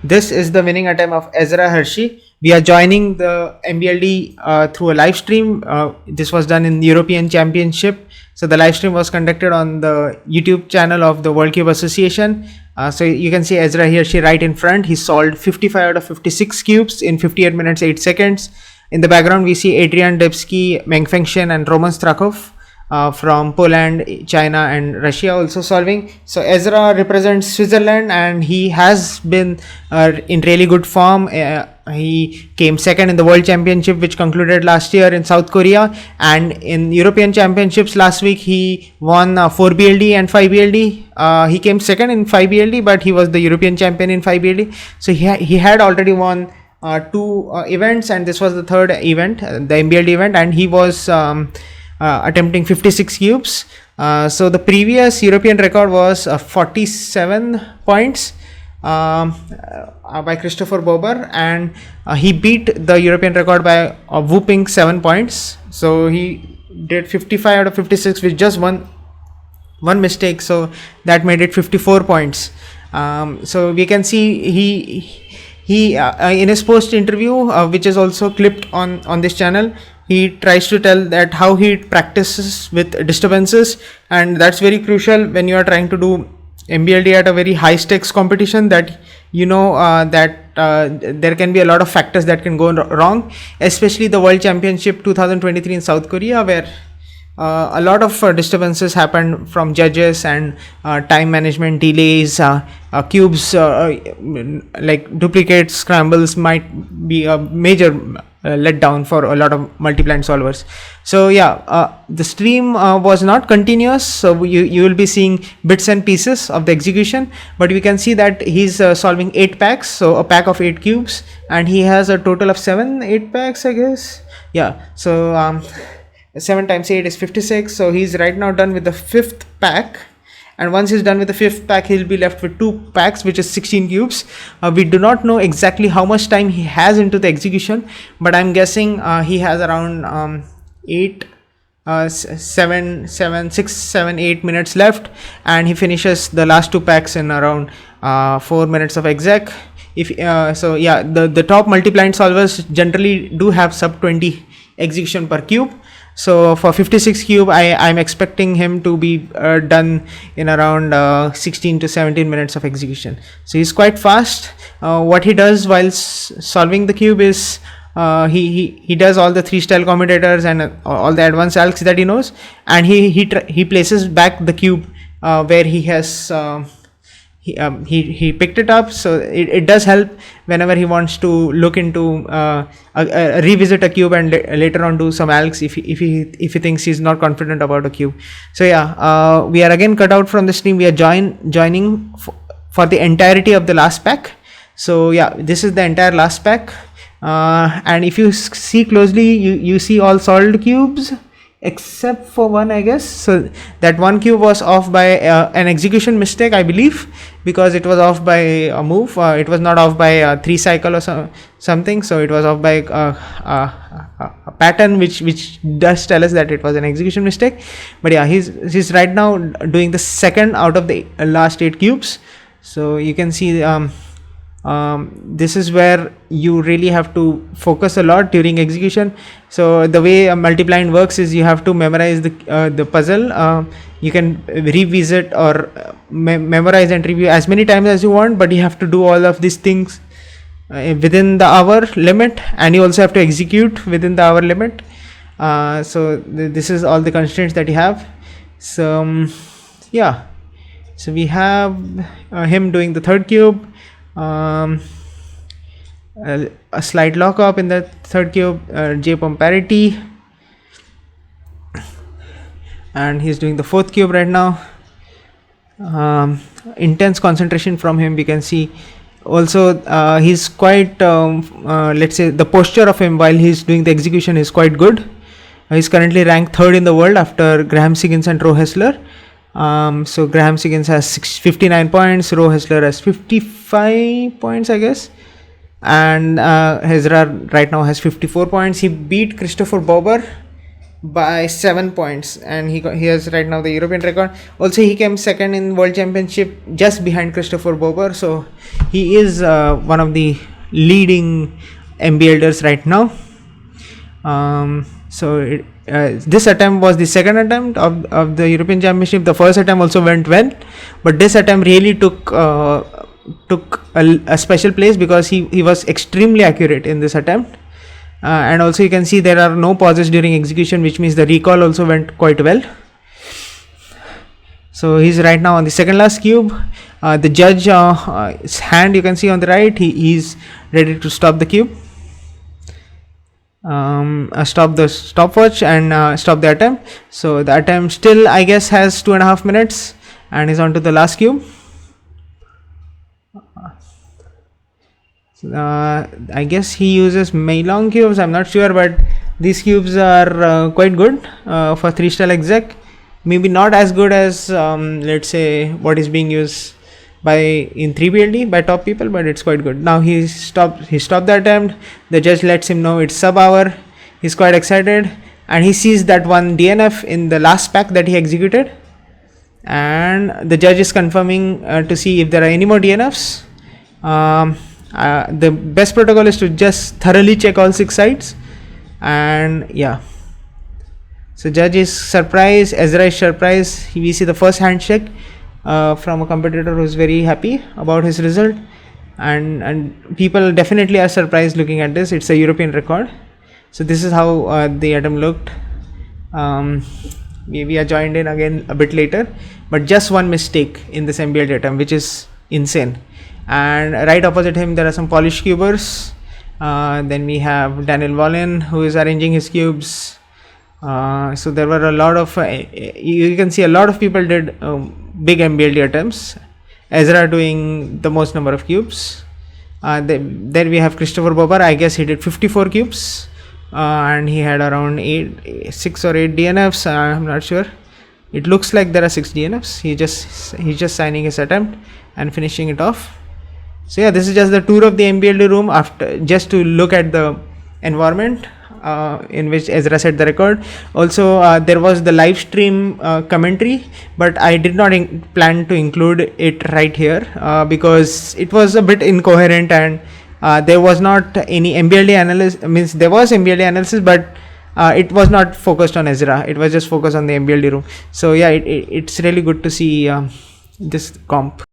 This is the winning attempt of Ezra Hirschi. We are joining the MBLD through a live stream. This was done in the European Championship. So the live stream was conducted on the YouTube channel of the World Cube Association. So you can see Ezra Hirschi right in front. He solved 55 out of 56 cubes in 58 minutes 8 seconds. In the background, we see Adrian Debski, Meng Fengxian, and Roman Strakov from Poland, China, and Russia also solving. So Ezra represents Switzerland, and he has been in really good form. He came second in the World Championship, which concluded last year in South Korea, and in European Championships last week he won 4BLD and 5BLD. He came second in 5BLD, but he was the European champion in 5BLD. So he had already won two events, and this was the third event, the MBLD event, and he was attempting 56 cubes. So the previous European record was 47 points by Christopher Bober, and he beat the European record by a whooping 7 points. So he did 55 out of 56 with just one mistake, so that made it 54 points. So we can see he in his post interview, which is also clipped on this channel, he tries to tell that how he practices with disturbances, and that's very crucial when you are trying to do MBLD at a very high stakes competition, that you know that there can be a lot of factors that can go wrong, especially the World Championship 2023 in South Korea, where a lot of disturbances happened from judges and time management delays. Cubes like duplicate scrambles might be a major letdown for a lot of multi-blind solvers. So yeah, the stream was not continuous, so you will be seeing bits and pieces of the execution, but we can see that he's solving 8 packs, so a pack of 8 cubes, and he has a total of 8 packs, I guess. Yeah, so 7 times 8 is 56. So he's right now done with the 5th pack, and once he's done with the 5th pack, he'll be left with 2 packs, which is 16 cubes. We do not know exactly how much time he has into the execution, but I'm guessing he has around 8 minutes left, and he finishes the last 2 packs in around 4 minutes of exec. So yeah, the top multi-blind solvers generally do have sub 20 execution per cube. So for 56 cube, I'm expecting him to be done in around 16 to 17 minutes of execution. So he's quite fast. What he does while solving the cube is he does all the 3 style commutators and all the advanced alcs that he knows, and he places back the cube where he has he picked it up. So it does help whenever he wants to look into revisit a cube and later on do some alcs if he thinks he's not confident about a cube. So yeah, we are again cut out from the stream. We are joining for the entirety of the last pack. So yeah, this is the entire last pack, and if you see closely, you see all solved cubes except for one, I guess. So that one cube was off by an execution mistake, I believe, because it was off by a move. It was not off by a 3 cycle or something. So it was off by a pattern, which does tell us that it was an execution mistake. But yeah, he's right now doing the second out of the last 8 cubes. So you can see this is where you really have to focus a lot during execution. So the way a multi-blind works is you have to memorize the puzzle. You can revisit or memorize and review as many times as you want, but you have to do all of these things within the hour limit, and you also have to execute within the hour limit. So this is all the constraints that you have. So yeah, so we have him doing the 3rd cube. A slight lockup in the 3rd cube, J-pom parity, and he's doing the 4th cube right now. Intense concentration from him, we can see. Also he's quite let's say the posture of him while he's doing the execution is quite good. He's currently ranked 3rd in the world after Graham Siggins and Ro Hessler. So Graham Siggins has 59 points, Ro Hessler has 55 points, I guess, and Ezra right now has 54 points. He beat Christopher Bober by 7 points, and he has right now the European record. Also, he came second in World Championship, just behind Christopher Bober. So he is one of the leading MBLders right now. This attempt was the second attempt of the European Championship. The first attempt also went well, but this attempt really took a special place because he was extremely accurate in this attempt. And also you can see there are no pauses during execution, which means the recall also went quite well. So he's right now on the second last cube. The judge his hand you can see on the right, he's ready to stop the cube, stop the stopwatch and stop the attempt. So the attempt still I guess has 2.5 minutes and is on to the last cube. I guess he uses Meilong cubes, I'm not sure, but these cubes are quite good for 3-style exec. Maybe not as good as let's say what is being used in 3BLD by top people, but it's quite good. Now he stopped the attempt. The judge lets him know it's sub-hour. He's quite excited and he sees that one DNF in the last pack that he executed, and the judge is confirming to see if there are any more DNFs. The best protocol is to just thoroughly check all 6 sides, and yeah. So judge is surprised, Ezra is surprised. We see the first handshake from a competitor who is very happy about his result, and people definitely are surprised looking at this. It's a European record. So this is how the attempt looked. We are joined in again a bit later, but just one mistake in this MBLD attempt, which is insane. And right opposite him there are some Polish cubers. Then we have Daniel Wallin, who is arranging his cubes. So there were a lot of you can see a lot of people did big MBLD attempts. Ezra doing the most number of cubes. There we have Christopher Bober. I guess he did 54 cubes, and he had around 6 or 8 DNFs. I'm not sure. It looks like there are 6 DNFs. He's just signing his attempt and finishing it off. So yeah, this is just the tour of the MBLD room after just to look at the environment in which Ezra set the record. Also there was the live stream commentary, but I did not plan to include it right here because it was a bit incoherent, and there was not any MBLD analysis. Means there was MBLD analysis, but it was not focused on Ezra. It was just focused on the MBLD room. So yeah, it's really good to see this comp.